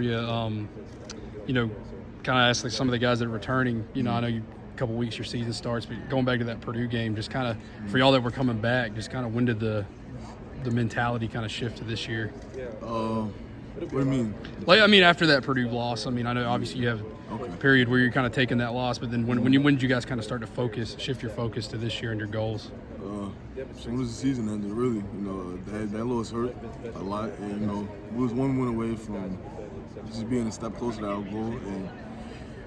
you, you know, kind of ask like some of the guys that are returning. I know a couple weeks your season starts, but going back to that Purdue game, just kind of for y'all that were coming back, just kind of when did the mentality kind of shift to this year? What do you mean? Like, I mean, after that Purdue loss, I mean, I know obviously you have a period where you're kind of taking that loss, but then when did you guys kind of start to shift your focus to this year and your goals? As soon as the season ended, really, that loss hurt a lot, and we was one win away from just being a step closer to our goal.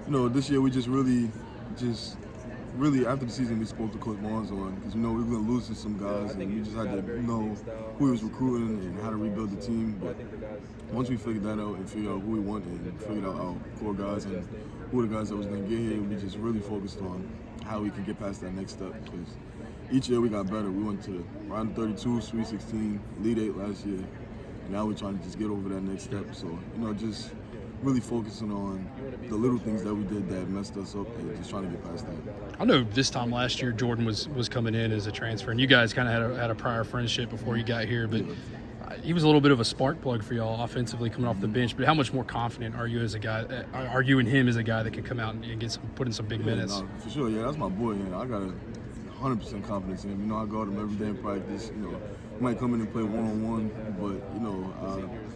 And this year we just really after the season we spoke to Coach Barnes on because we were going to lose to some guys, and we just had to know who he was recruiting and how to rebuild the team. But once we figured that out and figured out who we wanted and figured out our core guys and who the guys that was going to get here, we just really focused on how we could get past that next step. Because each year we got better. We went to round of 32, Sweet 16, Elite 8 last year, and now we're trying to just get over that next step. So just really focusing on the little things that we did that messed us up and just trying to get past that. I know this time last year Jordan was coming in as a transfer, and you guys kind of had a prior friendship before you got here, but he was a little bit of a spark plug for y'all offensively coming off the bench. But how much more confident are you as a guy? Are you in him as a guy that can come out and put in some big minutes? No, for sure. Yeah, that's my boy. I got 100% confidence in him. I guard him every day in practice. He might come in and play one-on-one, but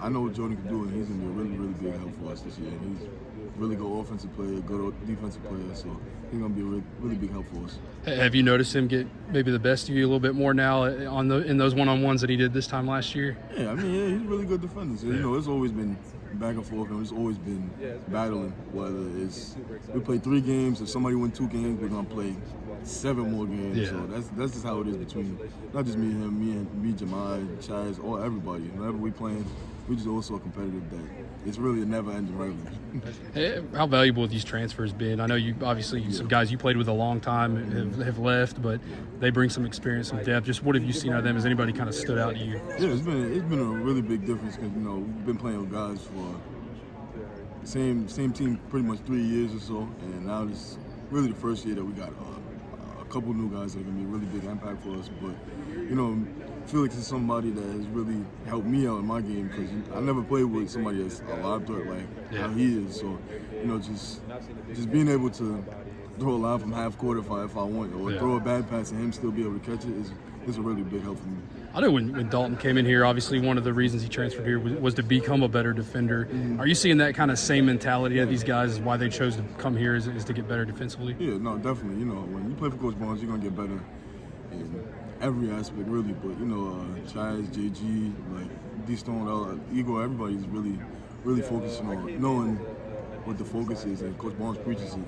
I know what Jordan can do, and he's gonna be a really, really big help for us this year. And he's really good offensive player, good defensive player, so he's gonna be a really big help for us. Have you noticed him get maybe the best of you a little bit more now in those one-on-ones that he did this time last year? Yeah, he's a really good defender. So, it's always been back and forth, and it's always been battling. Whether it's we play 3 games, if somebody win 2 games, we're gonna play 7 more games. Yeah. So that's just how it is between not just me and him, me, Josiah, Chaz, or everybody. Whenever we playing, we just all so competitive that it's really a never-ending rivalry. How valuable have these transfers been? I know you obviously some guys you played with a long time have left, but they bring some experience, some depth. Just what have you seen out of them? Has anybody kind of stood out to you? Yeah, it's been a really big difference because we've been playing with guys for the same team pretty much 3 years or so, and now this is really the first year that we got a couple new guys that are gonna be a really big impact for us. But Felix is somebody that has really helped me out in my game because I never played with somebody that's a lob threat like how he is. So just being able to throw a lob from half court if I want, or throw a bad pass and him still be able to catch it is a really big help for me. I know when Dalton came in here, obviously one of the reasons he transferred here was to become a better defender. Mm-hmm. Are you seeing that kind of same mentality of these guys is why they chose to come here is to get better defensively? Yeah, no, definitely. When you play for Coach Barnes, you're going to get better in every aspect, really. But, Chaz, JG, D-Stone, Igor, everybody's really focusing on knowing what the focus is. And Coach Barnes preaches it,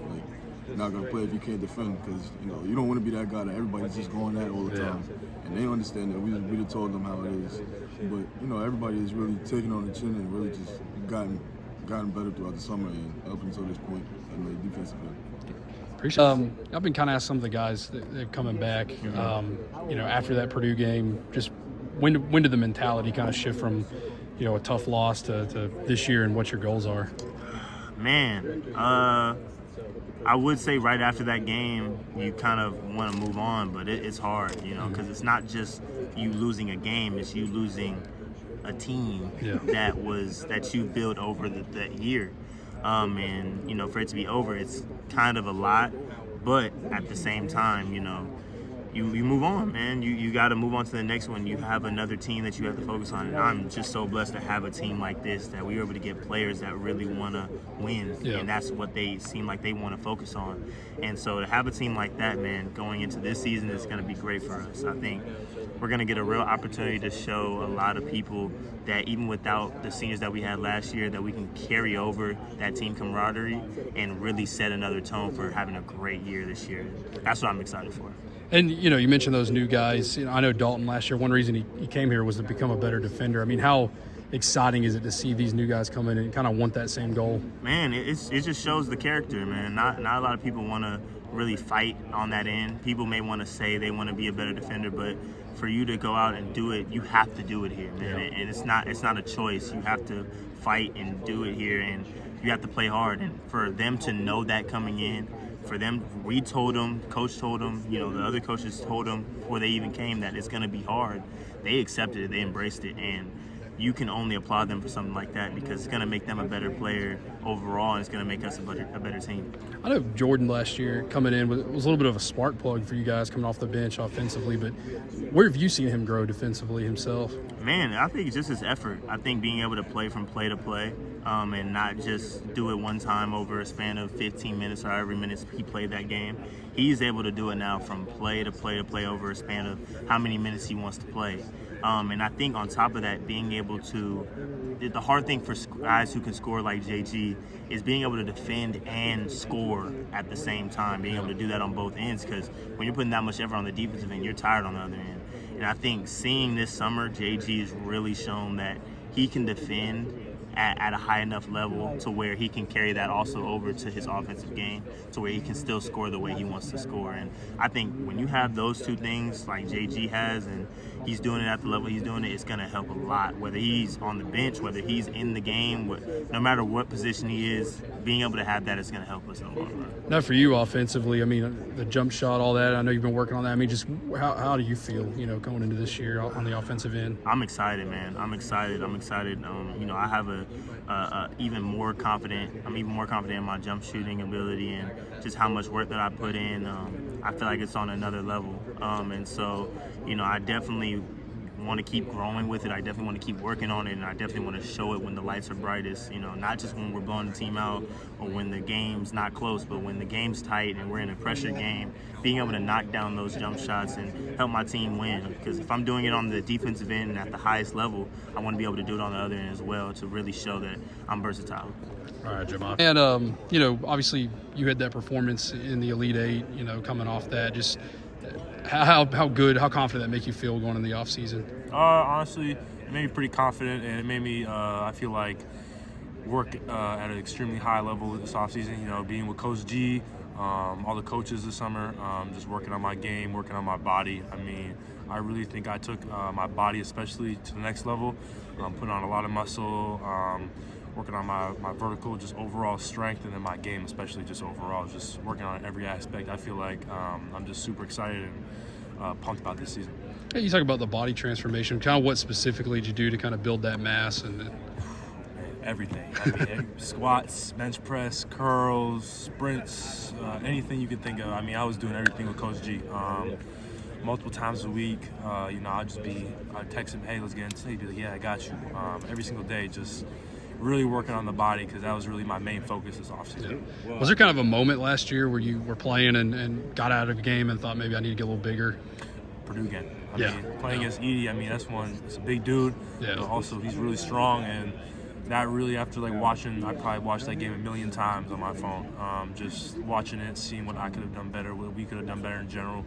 you're not going to play if you can't defend because, you don't want to be that guy that everybody's just going at all the time. And they understand that. We just told them how it is. But, everybody is really taking on the chin and really just gotten better throughout the summer and up until this point in the defensive end. Appreciate I've been kind of asked some of the guys that are coming back, after that Purdue game, just when did the mentality kind of shift from, a tough loss to this year and what your goals are? Man, I would say right after that game, you kind of want to move on, but it's hard, because it's not just you losing a game, it's you losing a team that you built over that year. And for it to be over, it's kind of a lot, but at the same time, you move on, man. You got to move on to the next one. You have another team that you have to focus on, and I'm just so blessed to have a team like this that we were able to get players that really want to win, and that's what they seem like they want to focus on. And so to have a team like that, man, going into this season is going to be great for us. I think we're going to get a real opportunity to show a lot of people that even without the seniors that we had last year, that we can carry over that team camaraderie and really set another tone for having a great year this year. That's what I'm excited for. And, you mentioned those new guys. I know Dalton last year, one reason he came here was to become a better defender. I mean, how exciting is it to see these new guys come in and kind of want that same goal? Man, it just shows the character, man. Not a lot of people want to really fight on that end. People may want to say they want to be a better defender, but for you to go out and do it, you have to do it here, man. And it's not a choice. You have to fight and do it here, and you have to play hard. And for them to know that coming in, for them, we told them, coach told them, the other coaches told them before they even came that it's going to be hard. They accepted it, they embraced it, and you can only applaud them for something like that because it's going to make them a better player overall, and it's going to make us a better team. I know Jordan last year coming in was a little bit of a spark plug for you guys coming off the bench offensively, but where have you seen him grow defensively himself? Man, I think it's just his effort. I think being able to play from play to play and not just do it one time over a span of 15 minutes or however many minutes he played that game. He's able to do it now from play to play to play over a span of how many minutes he wants to play. And I think on top of that, being able to – the hard thing for guys who can score like JG is being able to defend and score at the same time, being able to do that on both ends, because when you're putting that much effort on the defensive end, you're tired on the other end. And I think seeing this summer, JG has really shown that he can defend at a high enough level to where he can carry that also over to his offensive game, to where he can still score the way he wants to score. And I think when you have those two things like JG has, and he's doing it at the level he's doing it, it's going to help a lot. Whether he's on the bench, whether he's in the game, no matter what position he is, being able to have that is going to help us in the long run. Now for you offensively, I mean, the jump shot, all that, I know you've been working on that. I mean, just how do you feel, going into this year on the offensive end? I'm excited, man. I'm excited. I have I'm even more confident in my jump shooting ability and just how much work that I put in. I feel like it's on another level. And so, I definitely want to keep growing with it. I definitely want to keep working on it, and I definitely want to show it when the lights are brightest, not just when we're blowing the team out or when the game's not close, but when the game's tight and we're in a pressure game, being able to knock down those jump shots and help my team win. Because if I'm doing it on the defensive end and at the highest level, I want to be able to do it on the other end as well to really show that I'm versatile. All right, Jamal. And, obviously you had that performance in the Elite Eight, coming off that. Just how confident that make you feel going in the offseason? Honestly, it made me pretty confident, and it made me, I feel like, work at an extremely high level this offseason. Being with Coach G, all the coaches this summer, just working on my game, working on my body. I mean, I really think I took my body especially to the next level, putting on a lot of muscle, working on my vertical, just overall strength, and then my game especially just overall, just working on every aspect. I feel like I'm just super excited and pumped about this season. Hey, you talk about the body transformation. Kind of what specifically did you do to kind of build that mass? And everything. I mean, squats, bench press, curls, sprints, anything you could think of. I mean, I was doing everything with Coach G. Multiple times a week, I'd text him, hey, let's get into it. He'd be like, yeah, I got you. Every single day, just really working on the body, because that was really my main focus this offseason. Yeah. Was there kind of a moment last year where you were playing and got out of a game and thought maybe I need to get a little bigger? Purdue game. I mean, playing against Edie, that's one. It's a big dude. Yeah. But also, he's really strong, and that really, after I probably watched that game a million times on my phone. Just watching it, seeing what I could have done better, what we could have done better in general.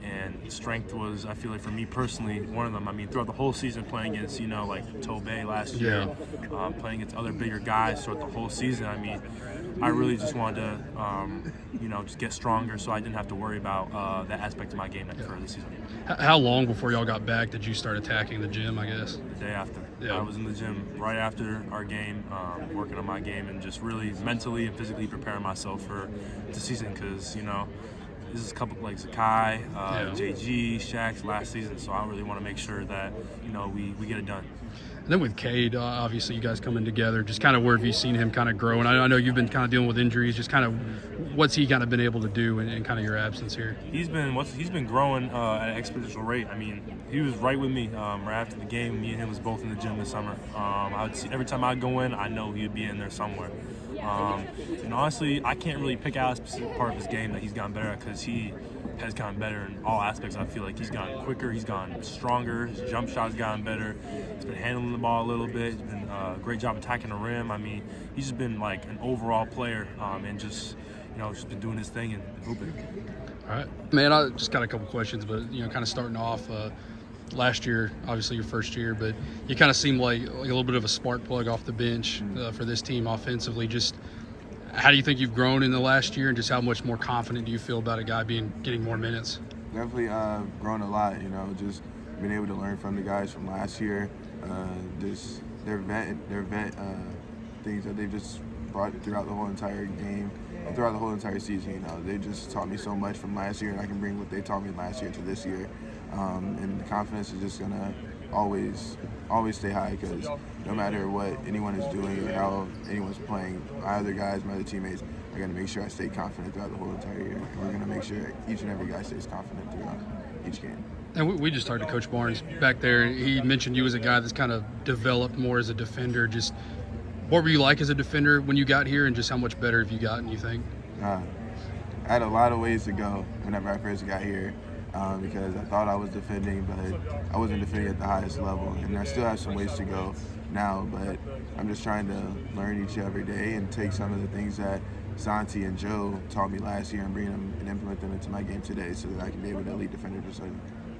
And strength was, I feel like for me personally, one of them. I mean, throughout the whole season playing against, like Tobey last year, playing against other bigger guys throughout the whole season, I mean, I really just wanted to, just get stronger so I didn't have to worry about that aspect of my game for the season. How long before y'all got back did you start attacking the gym, I guess? The day after. Yeah. I was in the gym right after our game, working on my game and just really mentally and physically preparing myself for the season, because, this is a couple like Zakai, JG, Shaq's last season, so I really want to make sure that, we get it done. And then with Cade, obviously you guys coming together, just kind of where have you seen him kind of grow? And I know you've been kind of dealing with injuries, just kind of what's he kind of been able to do in kind of your absence here? He's been growing at an exponential rate. I mean, he was right with me right after the game. Me and him was both in the gym this summer. I would see every time I'd go in, I know he would be in there somewhere. And honestly, I can't really pick out a specific part of his game that he's gotten better at, because he has gotten better in all aspects. I feel like he's gotten quicker, he's gotten stronger, his jump shot's gotten better, he's been handling the ball a little bit, he's been a great job attacking the rim. I mean, he's just been like an overall player and just been doing his thing and hooping. All right. Man, I just got a couple questions, but, kind of starting off, last year, obviously your first year, but you kind of seemed like a little bit of a spark plug off the bench for this team offensively. Just how do you think you've grown in the last year, and just how much more confident do you feel about a guy getting more minutes? Definitely grown a lot, just been able to learn from the guys from last year. Just their vet things that they've just brought throughout the whole entire game and throughout the whole entire season. They just taught me so much from last year, and I can bring what they taught me last year to this year. And the confidence is just gonna always stay high, because no matter what anyone is doing or how anyone's playing, my other guys, my other teammates are going to make sure I stay confident throughout the whole entire year. And we're going to make sure each and every guy stays confident throughout each game. And we just talked to Coach Barnes back there. He mentioned you as a guy that's kind of developed more as a defender. Just what were you like as a defender when you got here, and just how much better have you gotten, you think? I had a lot of ways to go whenever I first got here, because I thought I was defending, but I wasn't defending at the highest level. And I still have some ways to go now, but I'm just trying to learn each every day and take some of the things that Santi and Joe taught me last year and bring them and implement them into my game today, so that I can be able to lead defender just like.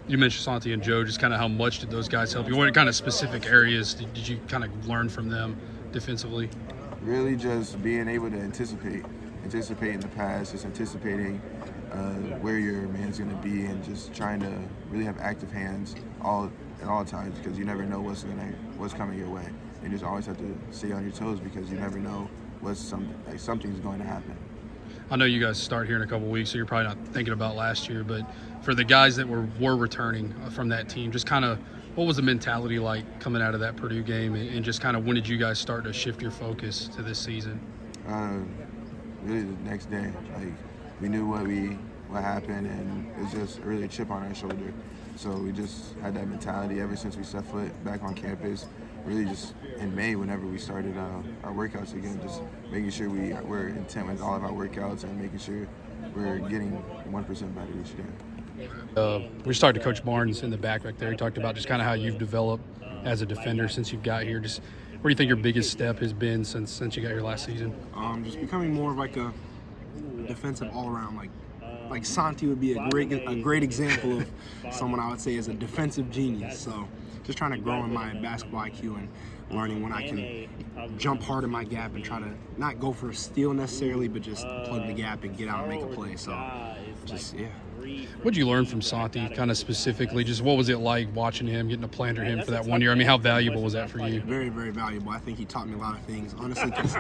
You mentioned Santi and Joe. Just kind of how much did those guys help you? What kind of specific areas did you kind of learn from them defensively? Really just being able to anticipate in the pass, just anticipating where your man's going to be, and just trying to really have active hands at all times, because you never know what's coming your way. You just always have to stay on your toes, because you never know something's going to happen. I know you guys start here in a couple weeks, so you're probably not thinking about last year, but for the guys that were returning from that team, just kind of what was the mentality like coming out of that Purdue game, and just kind of when did you guys start to shift your focus to this season? Really the next day. Like, we knew what happened, and it was just really a chip on our shoulder. So we just had that mentality ever since we set foot back on campus. Really just in May, whenever we started our workouts again, just making sure we're intent with all of our workouts and making sure we're getting 1% better each day. We started to Coach Barnes in the back there. He talked about just kind of how you've developed as a defender since you've got here. Just what do you think your biggest step has been since you got here last season? Just becoming more of like a defensive all-around. Like Santi would be a great example of someone I would say is a defensive genius. So just trying to grow in my basketball IQ and learning when I can jump hard in my gap and try to not go for a steal necessarily, but just plug the gap and get out and make a play. So just, yeah. What did you learn from Santi, kind of specifically? Just what was it like watching him, getting to play under him for that 1 year? I mean, how valuable was that for you? Very, very valuable. I think he taught me a lot of things, honestly, because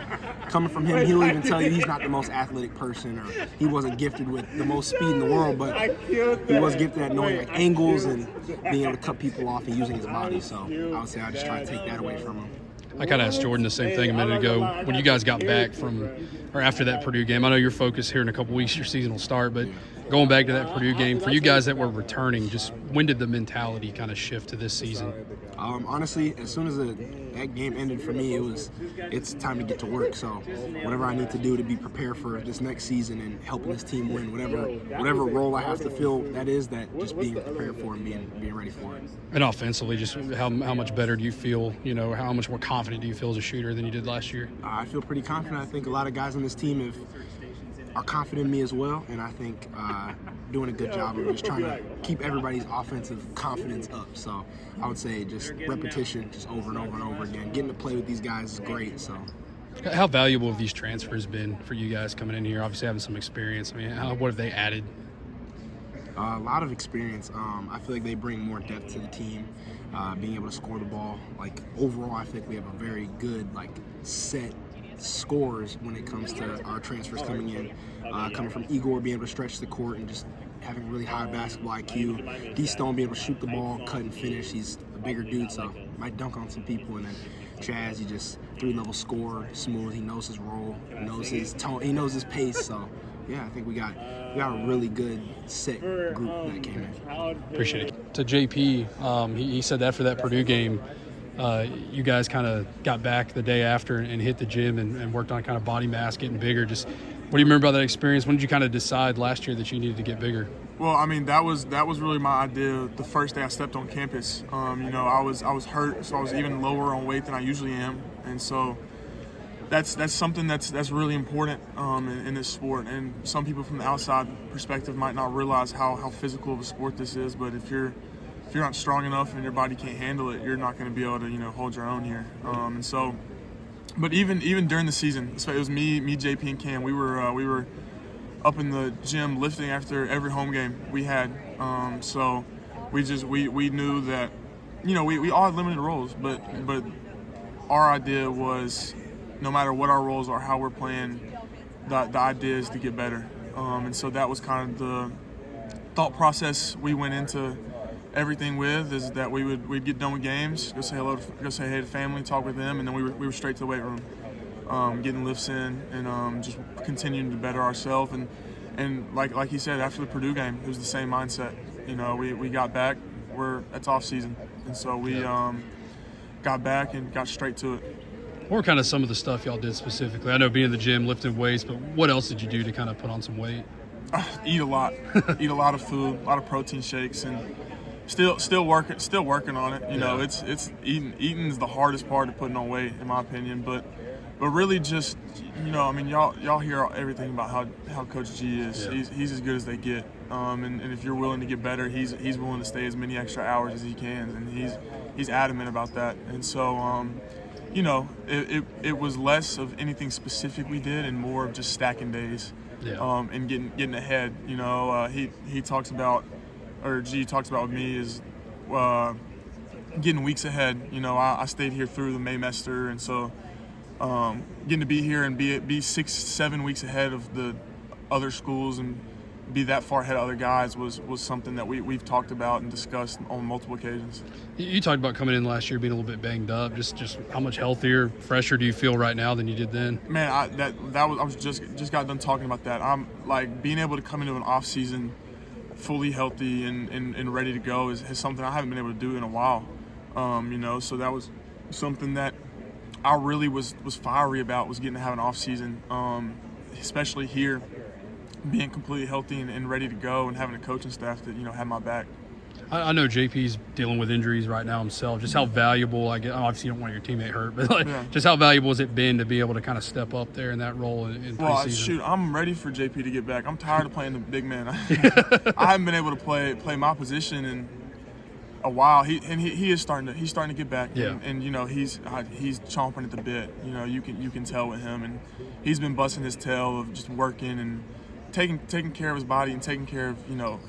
coming from him, he'll even tell you he's not the most athletic person, or he wasn't gifted with the most speed in the world, but he was gifted at knowing like angles and being able to cut people off and using his body. So I would say I just try to take that away from him. I kind of asked Jordan the same thing a minute ago. When you guys got back after that Purdue game, I know your focus here in a couple weeks, your season will start, but going back to that Purdue game, for you guys that were returning, just when did the mentality kind of shift to this season? Honestly, as soon as that game ended for me, it's time to get to work. So whatever I need to do to be prepared for this next season and helping this team win, whatever role I have to fill, that just being prepared for and being ready for it. And offensively, just how much better do you feel? You know, how much more confident do you feel as a shooter than you did last year? I feel pretty confident. I think a lot of guys on this team are confident in me as well, and I think doing a good job of just trying to keep everybody's offensive confidence up. So I would say just repetition, just over and over and over again. Getting to play with these guys is great. So how valuable have these transfers been for you guys coming in here? Obviously having some experience. I mean, what have they added? A lot of experience. I feel like they bring more depth to the team, being able to score the ball. Like overall, I think we have a very good set scores when it comes to our transfers coming in. Coming from Igor, being able to stretch the court and just having really high basketball IQ. D Stone being able to shoot the ball, cut and finish. He's a bigger dude, so might dunk on some people. And then Chaz, he just 3-level scorer, smooth. He knows his role, he knows his tone, he knows his pace. So yeah, I think we got a really good set group that came in. Appreciate it. To JP, he said that after that Purdue game, you guys kind of got back the day after and hit the gym and worked on kind of body mass, getting bigger. Just what do you remember about that experience? When did you kind of decide last year that you needed to get bigger? Well, I mean, that was really my idea the first day I stepped on campus. I was hurt, so I was even lower on weight than I usually am, and so that's something that's really important in this sport. And some people from the outside perspective might not realize how physical of a sport this is. But if you're not strong enough and your body can't handle it, you're not going to be able to hold your own here. And so, but even during the season, it was me, JP, and Cam. We were up in the gym lifting after every home game we had. So we knew that we all had limited roles, but our idea was no matter what our roles are, how we're playing, the idea is to get better. And so that was kind of the thought process we went into everything with is that we'd get done with games, go say hey to family, talk with them, and then we were straight to the weight room, getting lifts in and just continuing to better ourselves. And like he said, after the Purdue game, it was the same mindset. You know, we got back, it's off season, and so we got back and got straight to it. What were kind of some of the stuff y'all did specifically? I know being in the gym, lifting weights, but what else did you do to kind of put on some weight? Eat a lot, eat a lot of food, a lot of protein shakes, and still working on it. You know, it's eating is the hardest part of putting on weight, in my opinion. But really, just I mean, y'all hear everything about how Coach G is. Yeah. He's as good as they get. And if you're willing to get better, he's willing to stay as many extra hours as he can, and he's adamant about that. And so. It was less of anything specific we did and more of just stacking days, and getting ahead. He talks about, or G talks about with me is getting weeks ahead. I stayed here through the Maymester, and so getting to be here and be 6-7 weeks ahead of the other schools and be that far ahead of other guys was something that we've talked about and discussed on multiple occasions. You talked about coming in last year being a little bit banged up. Just how much healthier, fresher do you feel right now than you did then? Man, I was just got done talking about that. I'm like being able to come into an off season fully healthy and ready to go is something I haven't been able to do in a while. So that was something that I really was fiery about, was getting to have an off season, especially here. Being completely healthy and ready to go, and having a coaching staff that have my back. I know JP's dealing with injuries right now himself. Just how valuable, obviously you don't want your teammate hurt, but just how valuable has it been to be able to kind of step up there in that role in preseason? Well, shoot, I'm ready for JP to get back. I'm tired of playing the big man. I haven't been able to play my position in a while. He is starting to get back. Yeah. And he's chomping at the bit. You can tell with him, and he's been busting his tail of just working and taking care of his body and taking care of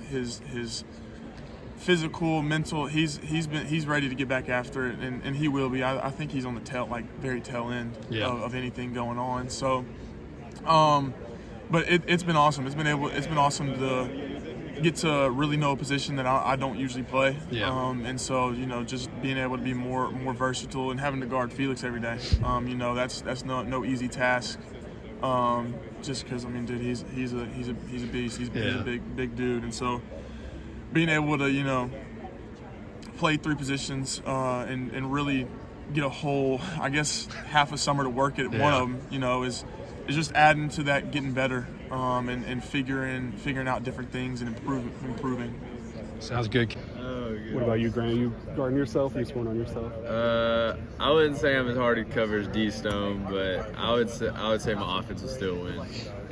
his physical, mental. He's ready to get back after it, and he will be. I think he's on the very tail end of anything going on. So, but it's been awesome. It's been awesome to get to really know a position that I don't usually play. Yeah. And so just being able to be more versatile and having to guard Felix every day. That's no easy task. Just because dude, he's a beast. He's a big dude, and so being able to play three positions and really get a whole, I guess, half a summer to work at one of them, is just adding to that, getting better, and figuring out different things and improving. Sounds good. What about you, Grant? Are you guarding yourself or are you scoring on yourself? I wouldn't say I'm as hard to cover as D-Stone, but I would say my offense will still win.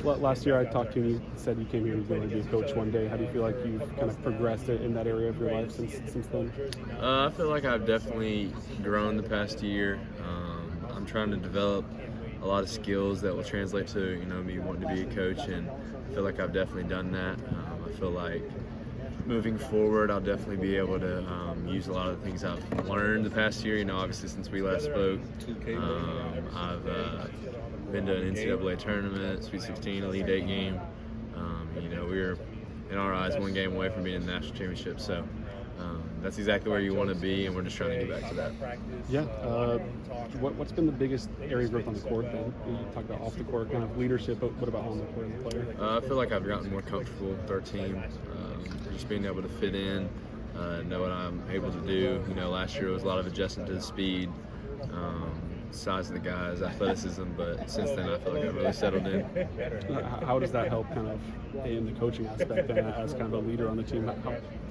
Last year I talked to you and you said you came here to be able to be a coach one day. How do you feel like you've kind of progressed in that area of your life since then? I feel like I've definitely grown the past year. I'm trying to develop a lot of skills that will translate to me wanting to be a coach, and I feel like I've definitely done that. I feel like moving forward, I'll definitely be able to use a lot of the things I've learned the past year. Obviously since we last spoke, I've been to an NCAA tournament, Sweet 16, Elite 8 game. We were, in our eyes, one game away from being in the national championship. So that's exactly where you want to be, and we're just trying to get back to that. Yeah. What's been the biggest area of growth on the court then? You talked about off the court kind of leadership, but what about on the court as a player? I feel like I've gotten more comfortable with our team, just being able to fit in, know what I'm able to do. Last year was a lot of adjusting to the speed, size of the guys, athleticism, but since then I feel like I've really settled in. How does that help kind of in the coaching aspect and as kind of a leader on the team?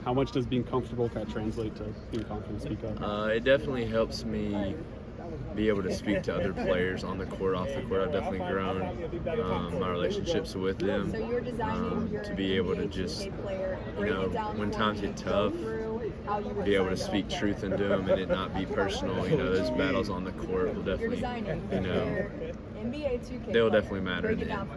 How much does being comfortable kind of translate to being confident to speak up? It definitely helps me be able to speak to other players on the court, off the court. I've definitely grown my relationships with them, to be able to just, when times get tough, be able to speak truth into them and it not be personal. Those battles on the court will definitely, they'll definitely matter in the end.